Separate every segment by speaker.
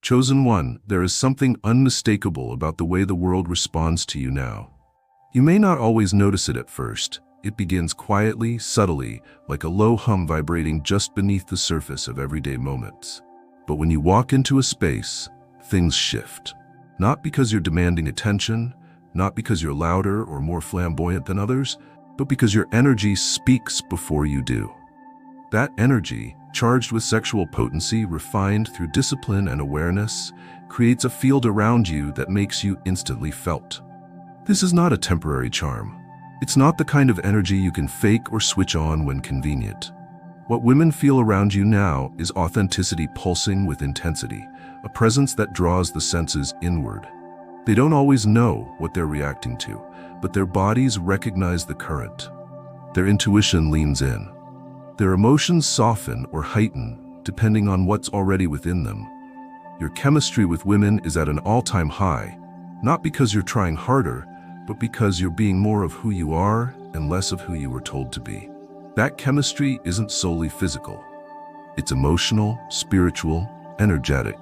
Speaker 1: Chosen one, there is something unmistakable about the way the world responds to you now. You may not always notice it at first. It begins quietly, subtly, like a low hum vibrating just beneath the surface of everyday moments. But when you walk into a space, things shift. Not because you're demanding attention, not because you're louder or more flamboyant than others, but because your energy speaks before you do. That energy, charged with sexual potency, refined through discipline and awareness, creates a field around you that makes you instantly felt. This is not a temporary charm. It's not the kind of energy you can fake or switch on when convenient. What women feel around you now is authenticity pulsing with intensity, a presence that draws the senses inward. They don't always know what they're reacting to, but their bodies recognize the current. Their intuition leans in. Their emotions soften or heighten, depending on what's already within them. Your chemistry with women is at an all-time high, not because you're trying harder, but because you're being more of who you are and less of who you were told to be. That chemistry isn't solely physical. It's emotional, spiritual, energetic.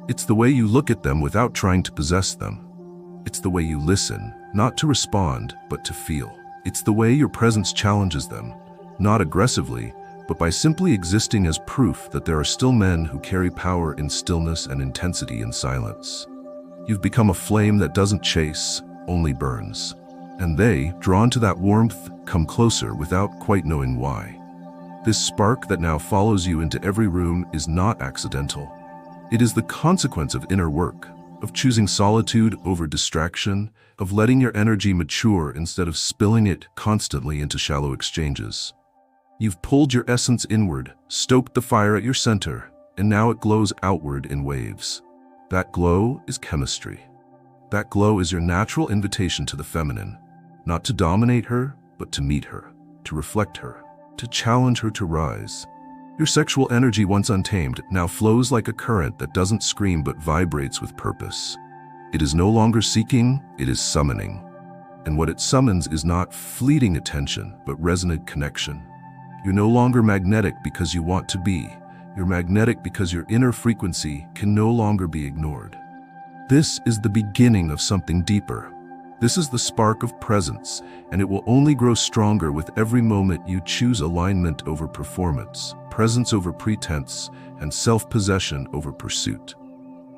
Speaker 1: It's the way you look at them without trying to possess them. It's the way you listen, not to respond, but to feel. It's the way your presence challenges them, not aggressively, but by simply existing as proof that there are still men who carry power in stillness and intensity in silence. You've become a flame that doesn't chase, only burns. And they, drawn to that warmth, come closer without quite knowing why. This spark that now follows you into every room is not accidental. It is the consequence of inner work, of choosing solitude over distraction, of letting your energy mature instead of spilling it constantly into shallow exchanges. You've pulled your essence inward, stoked the fire at your center, and now it glows outward in waves. That glow is chemistry. That glow is your natural invitation to the feminine, not to dominate her, but to meet her, to reflect her, to challenge her to rise. Your sexual energy, once untamed, now flows like a current that doesn't scream but vibrates with purpose. It is no longer seeking, it is summoning. And what it summons is not fleeting attention, but resonant connection. You're no longer magnetic because you want to be. You're magnetic because your inner frequency can no longer be ignored. This is the beginning of something deeper. This is the spark of presence, and it will only grow stronger with every moment you choose alignment over performance, presence over pretense, and self-possession over pursuit.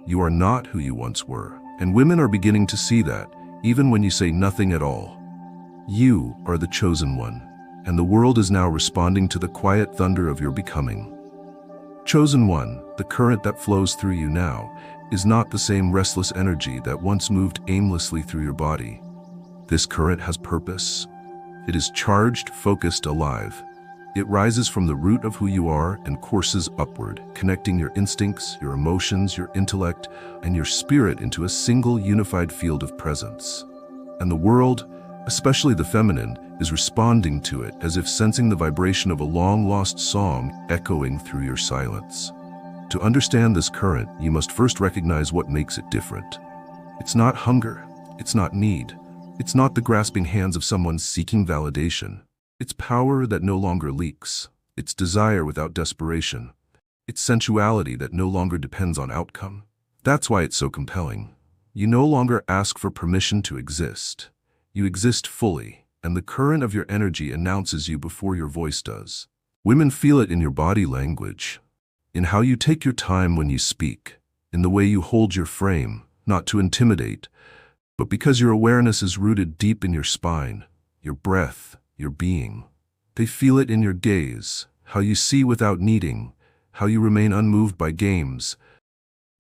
Speaker 1: You are not who you once were, and women are beginning to see that, even when you say nothing at all. You are the chosen one, and the world is now responding to the quiet thunder of your becoming. Chosen one, the current that flows through you now, is not the same restless energy that once moved aimlessly through your body. This current has purpose. It is charged, focused, alive. It rises from the root of who you are and courses upward, connecting your instincts, your emotions, your intellect, and your spirit into a single unified field of presence. And the world, especially the feminine, is responding to it as if sensing the vibration of a long-lost song echoing through your silence. To understand this current, you must first recognize what makes it different. It's not hunger. It's not need. It's not the grasping hands of someone seeking validation. It's power that no longer leaks. It's desire without desperation. It's sensuality that no longer depends on outcome. That's why it's so compelling. You no longer ask for permission to exist. You exist fully, and the current of your energy announces you before your voice does. Women feel it in your body language, in how you take your time when you speak, in the way you hold your frame, not to intimidate, but because your awareness is rooted deep in your spine, your breath, your being. They feel it in your gaze, how you see without needing, how you remain unmoved by games,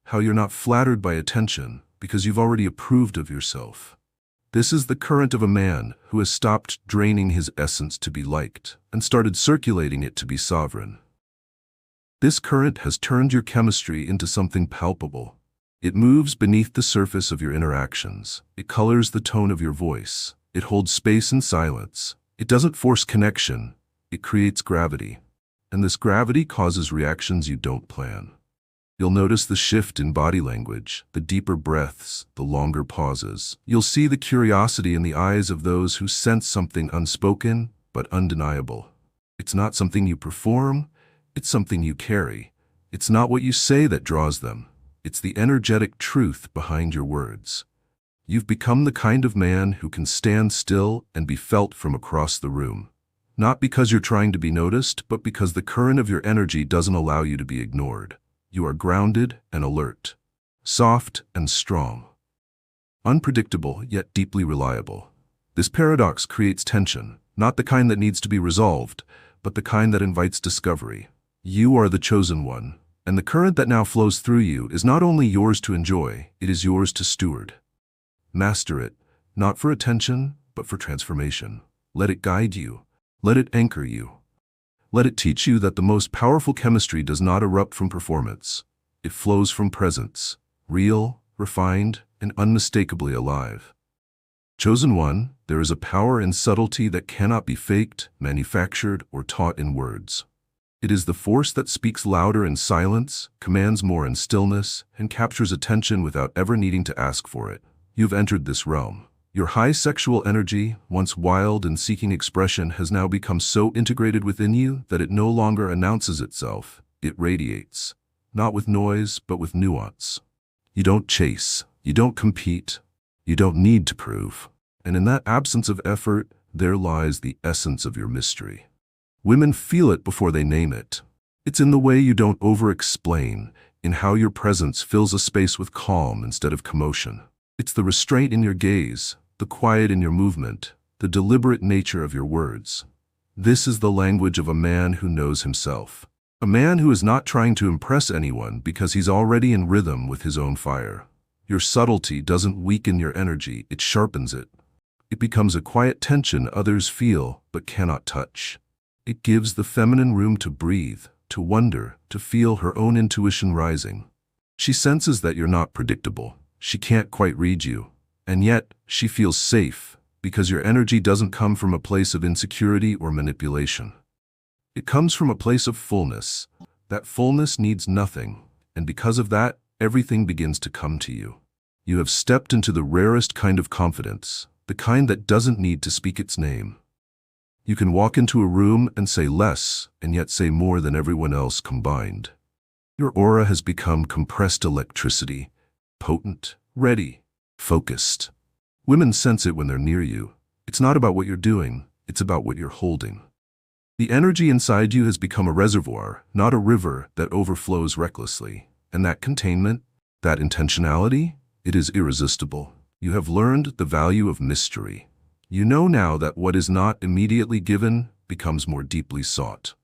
Speaker 1: how you're not flattered by attention because you've already approved of yourself. This is the current of a man who has stopped draining his essence to be liked and started circulating it to be sovereign. This current has turned your chemistry into something palpable. It moves beneath the surface of your interactions. It colors the tone of your voice. It holds space and silence. It doesn't force connection. It creates gravity. And this gravity causes reactions you don't plan. You'll notice the shift in body language, the deeper breaths, the longer pauses. You'll see the curiosity in the eyes of those who sense something unspoken but undeniable. It's not something you perform. It's something you carry. It's not what you say that draws them. It's the energetic truth behind your words. You've become the kind of man who can stand still and be felt from across the room. Not because you're trying to be noticed, but because the current of your energy doesn't allow you to be ignored. You are grounded and alert, soft and strong, unpredictable yet deeply reliable. This paradox creates tension, not the kind that needs to be resolved, but the kind that invites discovery. You are the chosen one, and the current that now flows through you is not only yours to enjoy, it is yours to steward. Master it, not for attention, but for transformation. Let it guide you. Let it anchor you. Let it teach you that the most powerful chemistry does not erupt from performance. It flows from presence, real, refined, and unmistakably alive. Chosen one, there is a power in subtlety that cannot be faked, manufactured, or taught in words. It is the force that speaks louder in silence, commands more in stillness, and captures attention without ever needing to ask for it. You've entered this realm. Your high sexual energy, once wild and seeking expression, has now become so integrated within you that it no longer announces itself. It radiates, not with noise, but with nuance. You don't chase, you don't compete, you don't need to prove. And in that absence of effort, there lies the essence of your mystery. Women feel it before they name it. It's in the way you don't over-explain, in how your presence fills a space with calm instead of commotion. It's the restraint in your gaze, the quiet in your movement, the deliberate nature of your words. This is the language of a man who knows himself. A man who is not trying to impress anyone because he's already in rhythm with his own fire. Your subtlety doesn't weaken your energy, it sharpens it. It becomes a quiet tension others feel but cannot touch. It gives the feminine room to breathe, to wonder, to feel her own intuition rising. She senses that you're not predictable. She can't quite read you, and yet she feels safe because your energy doesn't come from a place of insecurity or manipulation. It comes from a place of fullness. That fullness needs nothing, and because of that, everything begins to come to you. You have stepped into the rarest kind of confidence, the kind that doesn't need to speak its name. You can walk into a room and say less, and yet say more than everyone else combined. Your aura has become compressed electricity, potent, ready, focused. Women sense it when they're near you. It's not about what you're doing, it's about what you're holding. The energy inside you has become a reservoir, not a river that overflows recklessly. And that containment, that intentionality, it is irresistible. You have learned the value of mystery. You know now that what is not immediately given becomes more deeply sought.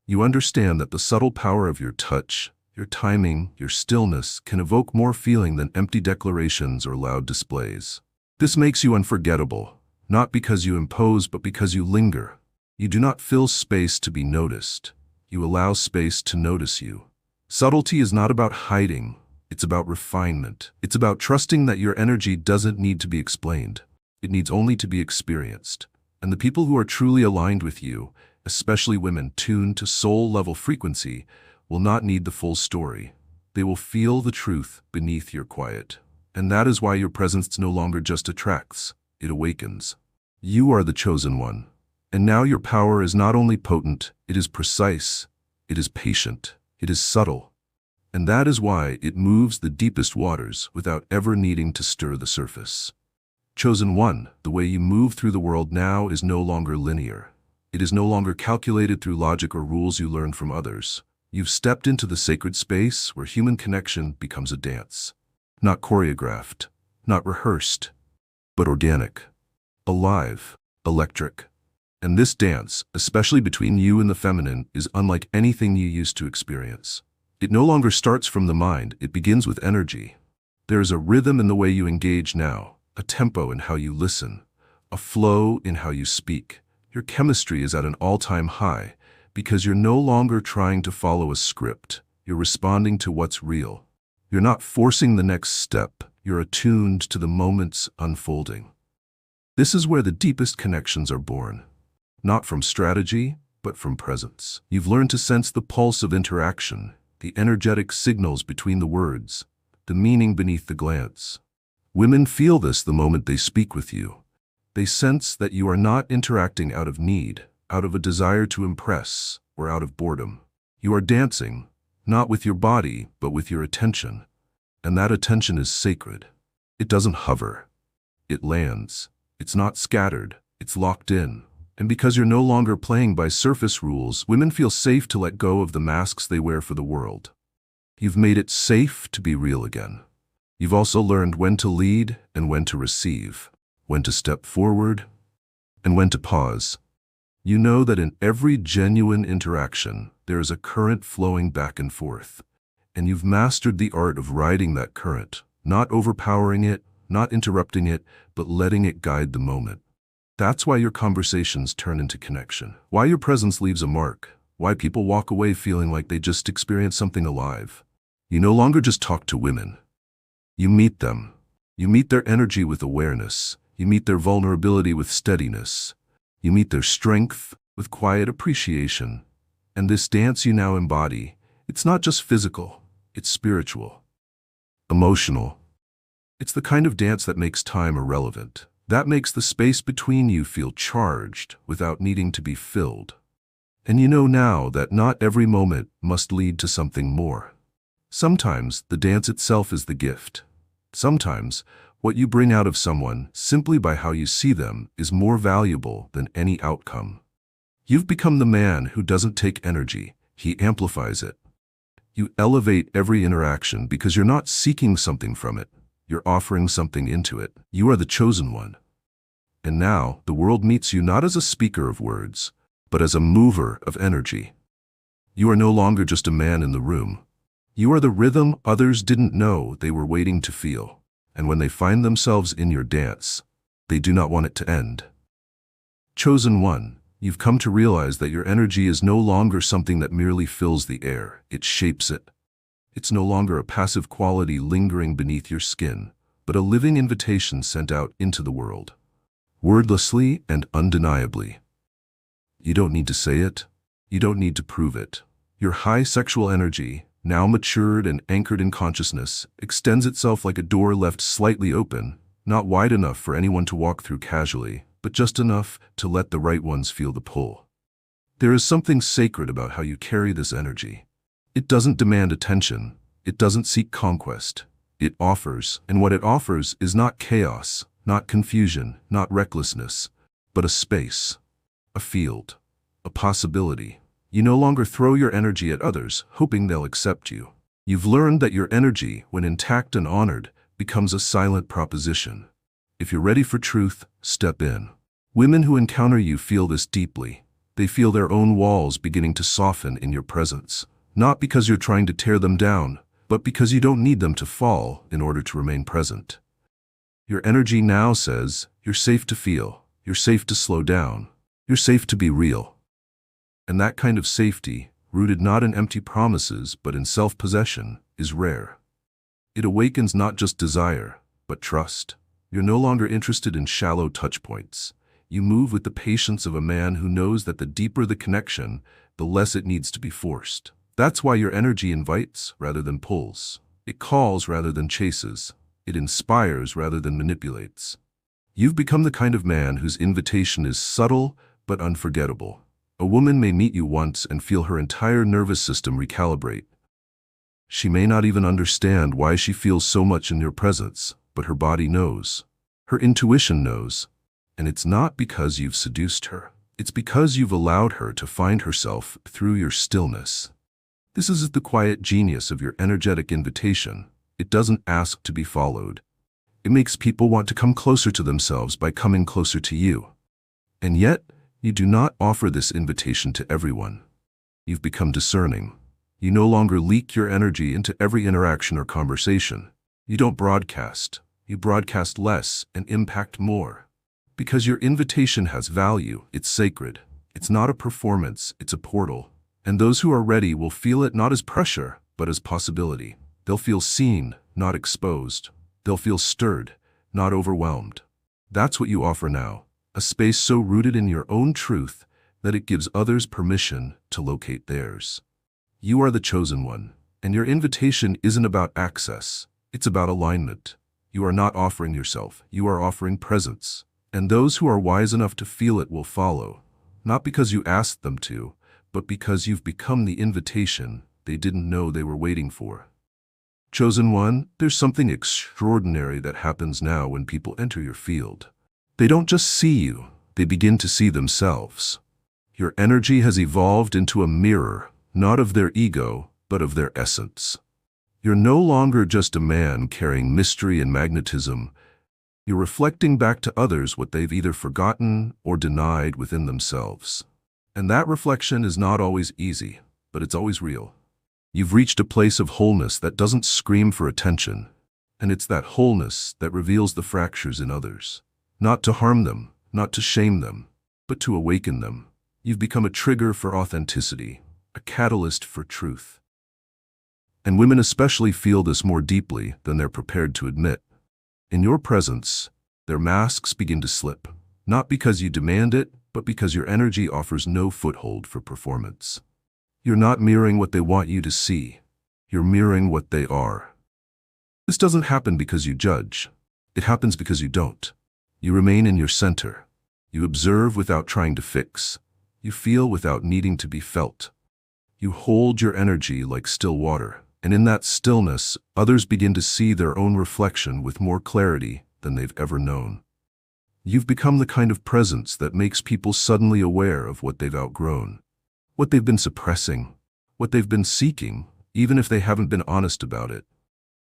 Speaker 1: You understand that the subtle power of your touch, your timing, your stillness can evoke more feeling than empty declarations or loud displays. This makes you unforgettable, not because you impose, but because you linger. You do not fill space to be noticed. You allow space to notice you. Subtlety is not about hiding. It's about refinement. It's about trusting that your energy doesn't need to be explained. It needs only to be experienced. And the people who are truly aligned with you, especially women tuned to soul-level frequency, will not need the full story. They will feel the truth beneath your quiet. And that is why your presence no longer just attracts, it awakens. You are the chosen one. And now your power is not only potent, it is precise, it is patient, it is subtle. And that is why it moves the deepest waters without ever needing to stir the surface. Chosen one, the way you move through the world now is no longer linear. It is no longer calculated through logic or rules you learned from others. You've stepped into the sacred space where human connection becomes a dance. Not choreographed, not rehearsed, but organic, alive, electric. And this dance, especially between you and the feminine, is unlike anything you used to experience. It no longer starts from the mind, it begins with energy. There is a rhythm in the way you engage now, a tempo in how you listen, a flow in how you speak. Your chemistry is at an all-time high because you're no longer trying to follow a script. You're responding to what's real. You're not forcing the next step. You're attuned to the moments unfolding. This is where the deepest connections are born. Not from strategy, but from presence. You've learned to sense the pulse of interaction, the energetic signals between the words, the meaning beneath the glance. Women feel this the moment they speak with you. They sense that you are not interacting out of need, out of a desire to impress, or out of boredom. You are dancing, not with your body, but with your attention. And that attention is sacred. It doesn't hover. It lands. It's not scattered. It's locked in. And because you're no longer playing by surface rules, women feel safe to let go of the masks they wear for the world. You've made it safe to be real again. You've also learned when to lead and when to receive, when to step forward and when to pause. You know that in every genuine interaction, there is a current flowing back and forth, and you've mastered the art of riding that current, not overpowering it, not interrupting it, but letting it guide the moment. That's why your conversations turn into connection, why your presence leaves a mark, why people walk away feeling like they just experienced something alive. You no longer just talk to women. You meet them. You meet their energy with awareness. You meet their vulnerability with steadiness. You meet their strength with quiet appreciation. And this dance you now embody, it's not just physical, it's spiritual, emotional. It's the kind of dance that makes time irrelevant, that makes the space between you feel charged without needing to be filled. And you know now that not every moment must lead to something more. Sometimes the dance itself is the gift. Sometimes what you bring out of someone simply by how you see them is more valuable than any outcome. You've become the man who doesn't take energy, he amplifies it. You elevate every interaction because you're not seeking something from it, you're offering something into it. You are the chosen one. And now the world meets you not as a speaker of words, but as a mover of energy. You are no longer just a man in the room. You are the rhythm others didn't know they were waiting to feel. And when they find themselves in your dance, they do not want it to end. Chosen one, you've come to realize that your energy is no longer something that merely fills the air, it shapes it. It's no longer a passive quality lingering beneath your skin, but a living invitation sent out into the world. Wordlessly and undeniably. You don't need to say it. You don't need to prove it. Your high sexual energy, now matured and anchored in consciousness, extends itself like a door left slightly open, not wide enough for anyone to walk through casually, but just enough to let the right ones feel the pull. There is something sacred about how you carry this energy. It doesn't demand attention. It doesn't seek conquest. It offers, and what it offers is not chaos, not confusion, not recklessness, but a space, a field, a possibility. You no longer throw your energy at others, hoping they'll accept you. You've learned that your energy, when intact and honored, becomes a silent proposition. If you're ready for truth, step in. Women who encounter you feel this deeply. They feel their own walls beginning to soften in your presence. Not because you're trying to tear them down, but because you don't need them to fall in order to remain present. Your energy now says, you're safe to feel, you're safe to slow down, you're safe to be real. And that kind of safety, rooted not in empty promises but in self-possession, is rare. It awakens not just desire, but trust. You're no longer interested in shallow touchpoints. You move with the patience of a man who knows that the deeper the connection, the less it needs to be forced. That's why your energy invites rather than pulls. It calls rather than chases. It inspires rather than manipulates. You've become the kind of man whose invitation is subtle but unforgettable. A woman may meet you once and feel her entire nervous system recalibrate. She may not even understand why she feels so much in your presence, but her body knows. Her intuition knows. And it's not because you've seduced her. It's because you've allowed her to find herself through your stillness. This is the quiet genius of your energetic invitation. It doesn't ask to be followed. It makes people want to come closer to themselves by coming closer to you. And yet, you do not offer this invitation to everyone. You've become discerning. You no longer leak your energy into every interaction or conversation. You don't broadcast. You broadcast less and impact more. Because your invitation has value, it's sacred. It's not a performance, it's a portal. And those who are ready will feel it not as pressure, but as possibility. They'll feel seen, not exposed. They'll feel stirred, not overwhelmed. That's what you offer now. A space so rooted in your own truth that it gives others permission to locate theirs. You are the chosen one, and your invitation isn't about access, it's about alignment. You are not offering yourself, you are offering presence. And those who are wise enough to feel it will follow, not because you asked them to, but because you've become the invitation they didn't know they were waiting for. Chosen one, there's something extraordinary that happens now when people enter your field. They don't just see you, they begin to see themselves. Your energy has evolved into a mirror, not of their ego, but of their essence. You're no longer just a man carrying mystery and magnetism. You're reflecting back to others what they've either forgotten or denied within themselves. And that reflection is not always easy, but it's always real. You've reached a place of wholeness that doesn't scream for attention, and it's that wholeness that reveals the fractures in others. Not to harm them, not to shame them, but to awaken them. You've become a trigger for authenticity, a catalyst for truth. And women especially feel this more deeply than they're prepared to admit. In your presence, their masks begin to slip, not because you demand it, but because your energy offers no foothold for performance. You're not mirroring what they want you to see. You're mirroring what they are. This doesn't happen because you judge. It happens because you don't. You remain in your center. You observe without trying to fix. You feel without needing to be felt. You hold your energy like still water, and in that stillness, others begin to see their own reflection with more clarity than they've ever known. You've become the kind of presence that makes people suddenly aware of what they've outgrown, what they've been suppressing, what they've been seeking, even if they haven't been honest about it.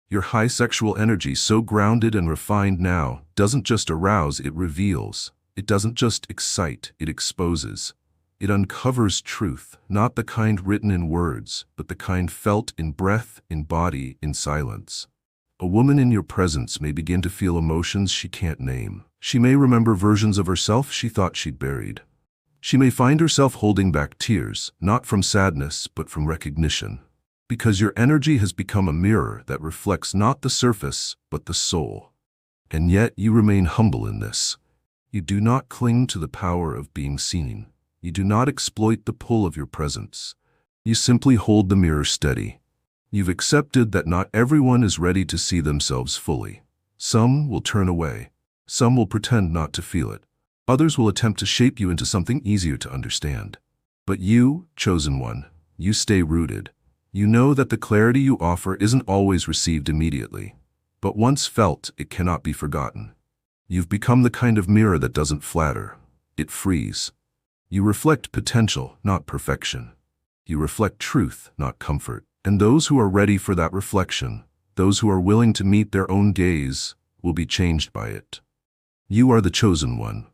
Speaker 1: Your high sexual energy, so grounded and refined now, doesn't just arouse, it reveals. It doesn't just excite, it exposes. It uncovers truth, not the kind written in words, but the kind felt in breath, in body, in silence. A woman in your presence may begin to feel emotions she can't name. She may remember versions of herself she thought she'd buried. She may find herself holding back tears, not from sadness, but from recognition. Because your energy has become a mirror that reflects not the surface, but the soul. And yet you remain humble in this. You do not cling to the power of being seen. You do not exploit the pull of your presence. You simply hold the mirror steady. You've accepted that not everyone is ready to see themselves fully. Some will turn away. Some will pretend not to feel it. Others will attempt to shape you into something easier to understand. But you, chosen one, you stay rooted. You know that the clarity you offer isn't always received immediately, but once felt, it cannot be forgotten. You've become the kind of mirror that doesn't flatter. It frees. You reflect potential, not perfection. You reflect truth, not comfort. And those who are ready for that reflection, those who are willing to meet their own gaze, will be changed by it. You are the chosen one.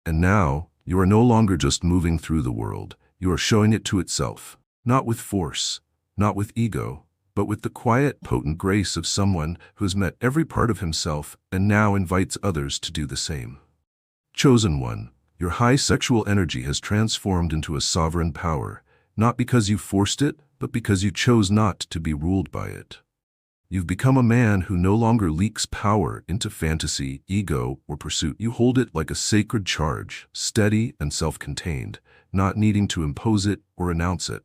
Speaker 1: And now, you are no longer just moving through the world. You are showing it to itself, not with force, not with ego, but with the quiet, potent grace of someone who has met every part of himself and now invites others to do the same. Chosen one, your high sexual energy has transformed into a sovereign power, not because you forced it, but because you chose not to be ruled by it. You've become a man who no longer leaks power into fantasy, ego, or pursuit. You hold it like a sacred charge, steady and self-contained, not needing to impose it or announce it.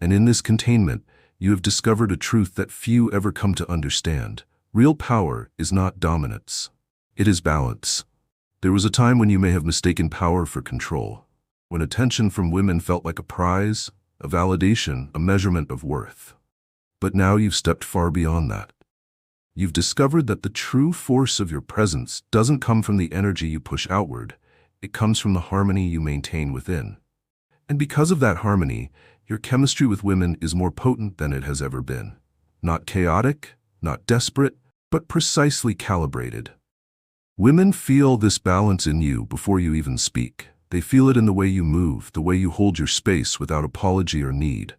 Speaker 1: And in this containment, you have discovered a truth that few ever come to understand. Real power is not dominance. It is balance. There was a time when you may have mistaken power for control, when attention from women felt like a prize, a validation, a measurement of worth. But now you've stepped far beyond that. You've discovered that the true force of your presence doesn't come from the energy you push outward. It comes from the harmony you maintain within. And because of that harmony, your chemistry with women is more potent than it has ever been. Not chaotic, not desperate, but precisely calibrated. Women feel this balance in you before you even speak. They feel it in the way you move, the way you hold your space without apology or need.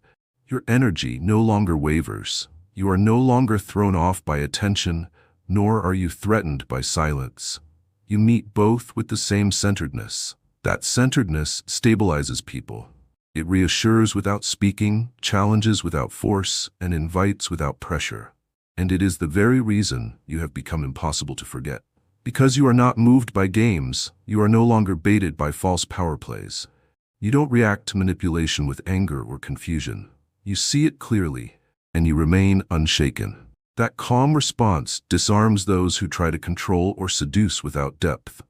Speaker 1: Your energy no longer wavers. You are no longer thrown off by attention, nor are you threatened by silence. You meet both with the same centeredness. That centeredness stabilizes people. It reassures without speaking, challenges without force, and invites without pressure. And it is the very reason you have become impossible to forget. Because you are not moved by games, you are no longer baited by false power plays. You don't react to manipulation with anger or confusion. You see it clearly, and you remain unshaken. That calm response disarms those who try to control or seduce without depth.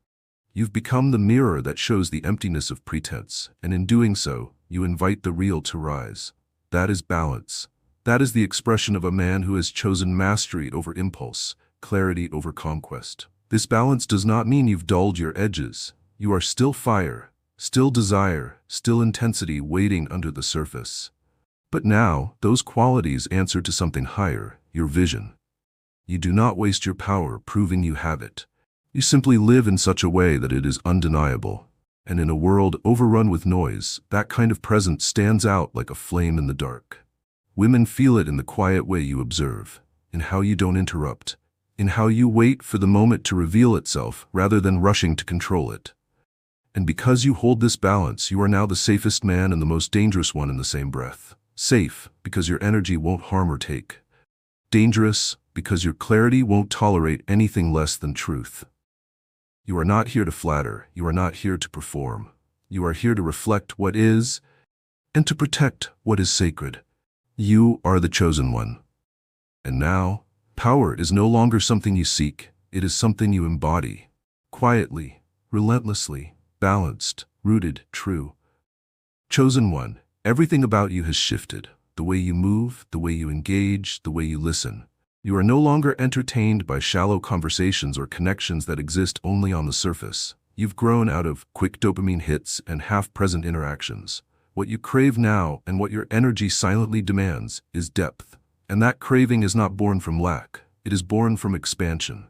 Speaker 1: You've become the mirror that shows the emptiness of pretense, and in doing so, you invite the real to rise. That is balance. That is the expression of a man who has chosen mastery over impulse, clarity over conquest. This balance does not mean you've dulled your edges. You are still fire, still desire, still intensity waiting under the surface. But now, those qualities answer to something higher, your vision. You do not waste your power proving you have it. You simply live in such a way that it is undeniable. And in a world overrun with noise, that kind of presence stands out like a flame in the dark. Women feel it in the quiet way you observe, in how you don't interrupt, in how you wait for the moment to reveal itself rather than rushing to control it. And because you hold this balance, you are now the safest man and the most dangerous one in the same breath. Safe, because your energy won't harm or take. Dangerous, because your clarity won't tolerate anything less than truth. You are not here to flatter, you are not here to perform. You are here to reflect what is, and to protect what is sacred. You are the chosen one. And now, power is no longer something you seek, it is something you embody. Quietly, relentlessly, balanced, rooted, true. Chosen one, everything about you has shifted. The way you move, the way you engage, the way you listen. You are no longer entertained by shallow conversations or connections that exist only on the surface. You've grown out of quick dopamine hits and half-present interactions. What you crave now and what your energy silently demands is depth. And that craving is not born from lack. It is born from expansion.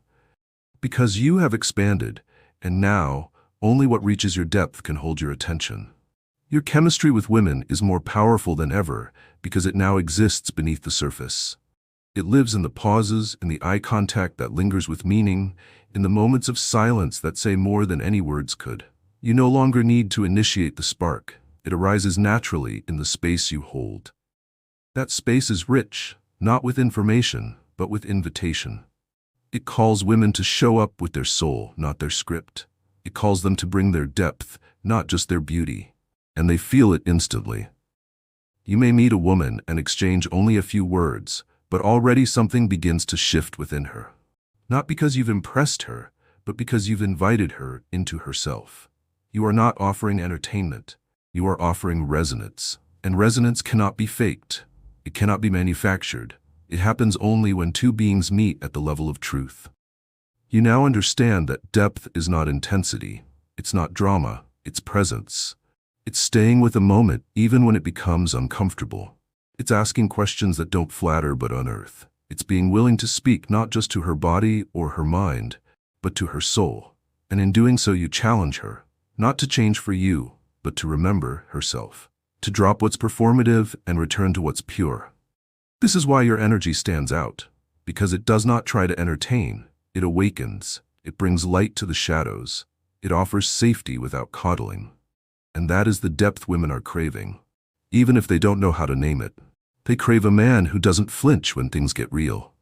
Speaker 1: Because you have expanded, and now, only what reaches your depth can hold your attention. Your chemistry with women is more powerful than ever because it now exists beneath the surface. It lives in the pauses, in the eye contact that lingers with meaning, in the moments of silence that say more than any words could. You no longer need to initiate the spark. It arises naturally in the space you hold. That space is rich, not with information, but with invitation. It calls women to show up with their soul, not their script. It calls them to bring their depth, not just their beauty. And they feel it instantly. You may meet a woman and exchange only a few words, but already something begins to shift within her. Not because you've impressed her, but because you've invited her into herself. You are not offering entertainment. You are offering resonance. And resonance cannot be faked. It cannot be manufactured. It happens only when two beings meet at the level of truth. You now understand that depth is not intensity. It's not drama. It's presence. It's staying with a moment even when it becomes uncomfortable. It's asking questions that don't flatter but unearth. It's being willing to speak not just to her body or her mind, but to her soul. And in doing so you challenge her, not to change for you, but to remember herself. To drop what's performative and return to what's pure. This is why your energy stands out. Because it does not try to entertain. It awakens. It brings light to the shadows. It offers safety without coddling. And that is the depth women are craving. Even if they don't know how to name it. They crave a man who doesn't flinch when things get real.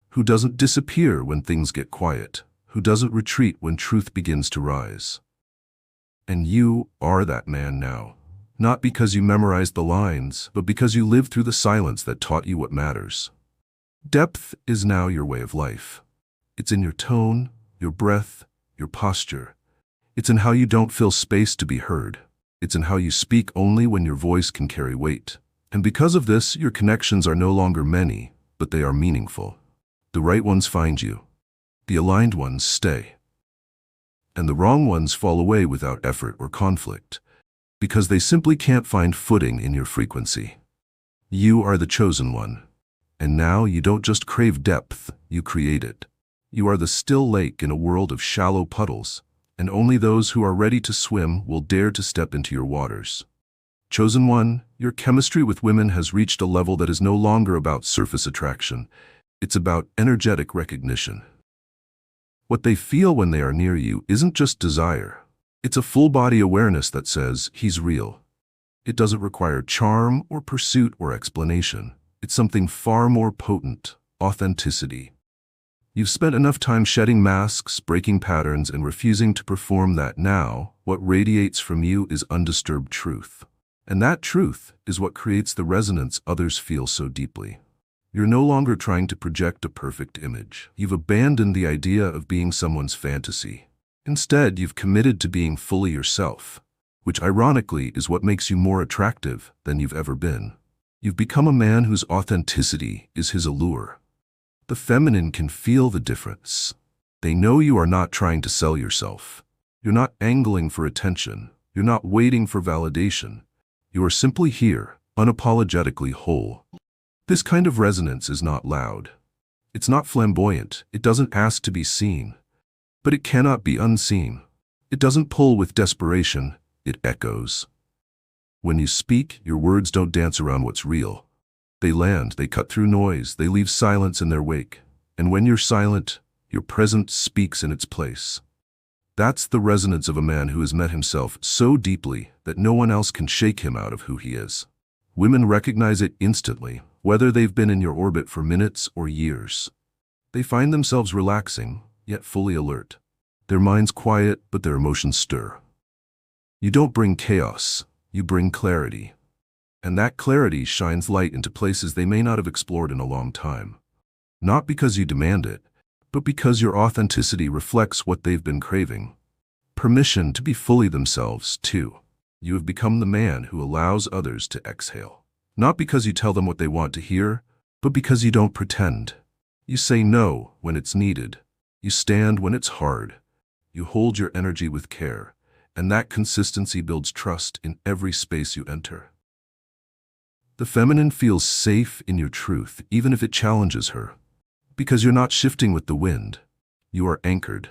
Speaker 1: Who doesn't disappear when things get quiet. Who doesn't retreat when truth begins to rise. And you are that man now. Not because you memorized the lines, but because you lived through the silence that taught you what matters. Depth is now your way of life. It's in your tone, your breath, your posture. It's in how you don't fill space to be heard. It's in how you speak only when your voice can carry weight. And because of this, your connections are no longer many, but they are meaningful. The right ones find you. The aligned ones stay. And the wrong ones fall away without effort or conflict, because they simply can't find footing in your frequency. You are the chosen one. And now you don't just crave depth, you create it. You are the still lake in a world of shallow puddles. And only those who are ready to swim will dare to step into your waters. Chosen one, your chemistry with women has reached a level that is no longer about surface attraction. It's about energetic recognition. What they feel when they are near you isn't just desire. It's a full-body awareness that says, he's real. It doesn't require charm or pursuit or explanation. It's something far more potent, authenticity. You've spent enough time shedding masks, breaking patterns, and refusing to perform that now, what radiates from you is undisturbed truth. And that truth is what creates the resonance others feel so deeply. You're no longer trying to project a perfect image. You've abandoned the idea of being someone's fantasy. Instead, you've committed to being fully yourself, which ironically is what makes you more attractive than you've ever been. You've become a man whose authenticity is his allure. The feminine can feel the difference. They know you are not trying to sell yourself. You're not angling for attention. You're not waiting for validation. You are simply here, unapologetically whole. This kind of resonance is not loud. It's not flamboyant. It doesn't ask to be seen. But it cannot be unseen. It doesn't pull with desperation. It echoes. When you speak, your words don't dance around what's real. They land, they cut through noise, they leave silence in their wake. And when you're silent, your presence speaks in its place. That's the resonance of a man who has met himself so deeply that no one else can shake him out of who he is. Women recognize it instantly, whether they've been in your orbit for minutes or years. They find themselves relaxing, yet fully alert. Their minds quiet, but their emotions stir. You don't bring chaos, you bring clarity. And that clarity shines light into places they may not have explored in a long time. Not because you demand it, but because your authenticity reflects what they've been craving. Permission to be fully themselves, too. You have become the man who allows others to exhale. Not because you tell them what they want to hear, but because you don't pretend. You say no when it's needed. You stand when it's hard. You hold your energy with care, and that consistency builds trust in every space you enter. The feminine feels safe in your truth, even if it challenges her. Because you're not shifting with the wind. You are anchored.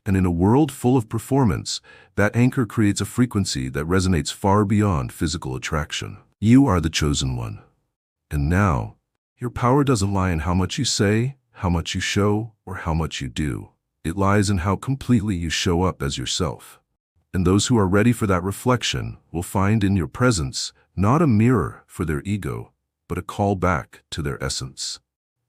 Speaker 1: And in a world full of performance, that anchor creates a frequency that resonates far beyond physical attraction. You are the chosen one. And now, your power doesn't lie in how much you say, how much you show, or how much you do. It lies in how completely you show up as yourself. And those who are ready for that reflection will find in your presence not a mirror for their ego, but a call back to their essence.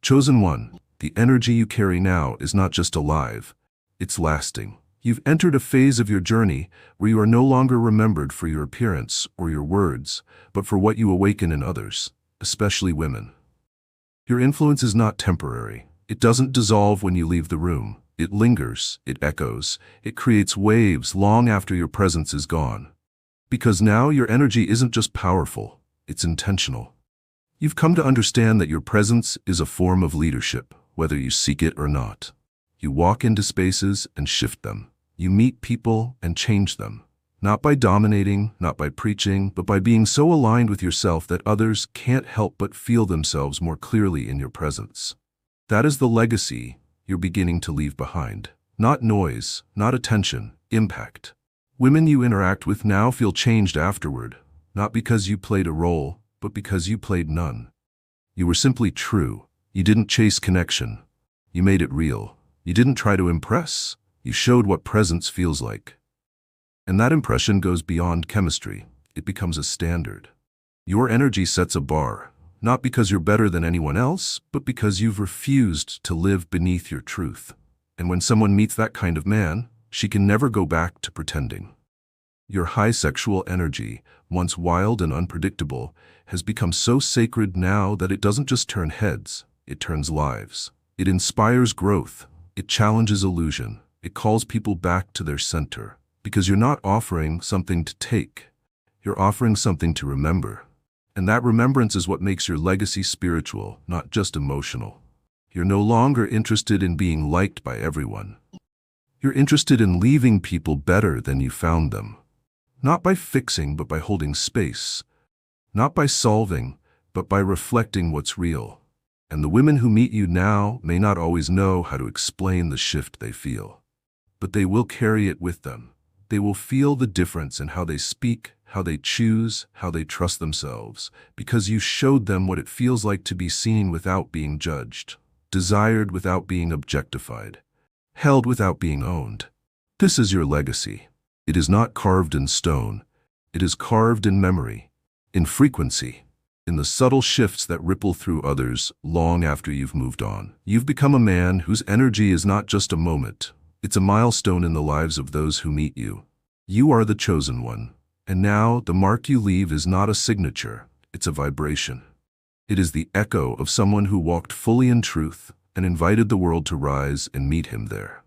Speaker 1: Chosen one, the energy you carry now is not just alive, it's lasting. You've entered a phase of your journey where you are no longer remembered for your appearance or your words, but for what you awaken in others, especially women. Your influence is not temporary. It doesn't dissolve when you leave the room. It lingers, it echoes, it creates waves long after your presence is gone. Because now your energy isn't just powerful, it's intentional. You've come to understand that your presence is a form of leadership, whether you seek it or not. You walk into spaces and shift them. You meet people and change them. Not by dominating, not by preaching, but by being so aligned with yourself that others can't help but feel themselves more clearly in your presence. That is the legacy you're beginning to leave behind. Not noise, not attention, impact. Women you interact with now feel changed afterward, not because you played a role, but because you played none. You were simply true. You didn't chase connection. You made it real. You didn't try to impress. You showed what presence feels like. And that impression goes beyond chemistry. It becomes a standard. Your energy sets a bar, not because you're better than anyone else, but because you've refused to live beneath your truth. And when someone meets that kind of man, she can never go back to pretending. Your high sexual energy, once wild and unpredictable, has become so sacred now that it doesn't just turn heads, it turns lives. It inspires growth. It challenges illusion. It calls people back to their center. Because you're not offering something to take. You're offering something to remember. And that remembrance is what makes your legacy spiritual, not just emotional. You're no longer interested in being liked by everyone. You're interested in leaving people better than you found them. Not by fixing, but by holding space. Not by solving, but by reflecting what's real. And the women who meet you now may not always know how to explain the shift they feel. But they will carry it with them. They will feel the difference in how they speak, how they choose, how they trust themselves, because you showed them what it feels like to be seen without being judged, desired without being objectified, held without being owned. This is your legacy. It is not carved in stone. It is carved in memory, in frequency, in the subtle shifts that ripple through others long after you've moved on. You've become a man whose energy is not just a moment. It's a milestone in the lives of those who meet you. You are the chosen one. And now the mark you leave is not a signature. It's a vibration. It is the echo of someone who walked fully in truth and invited the world to rise and meet him there.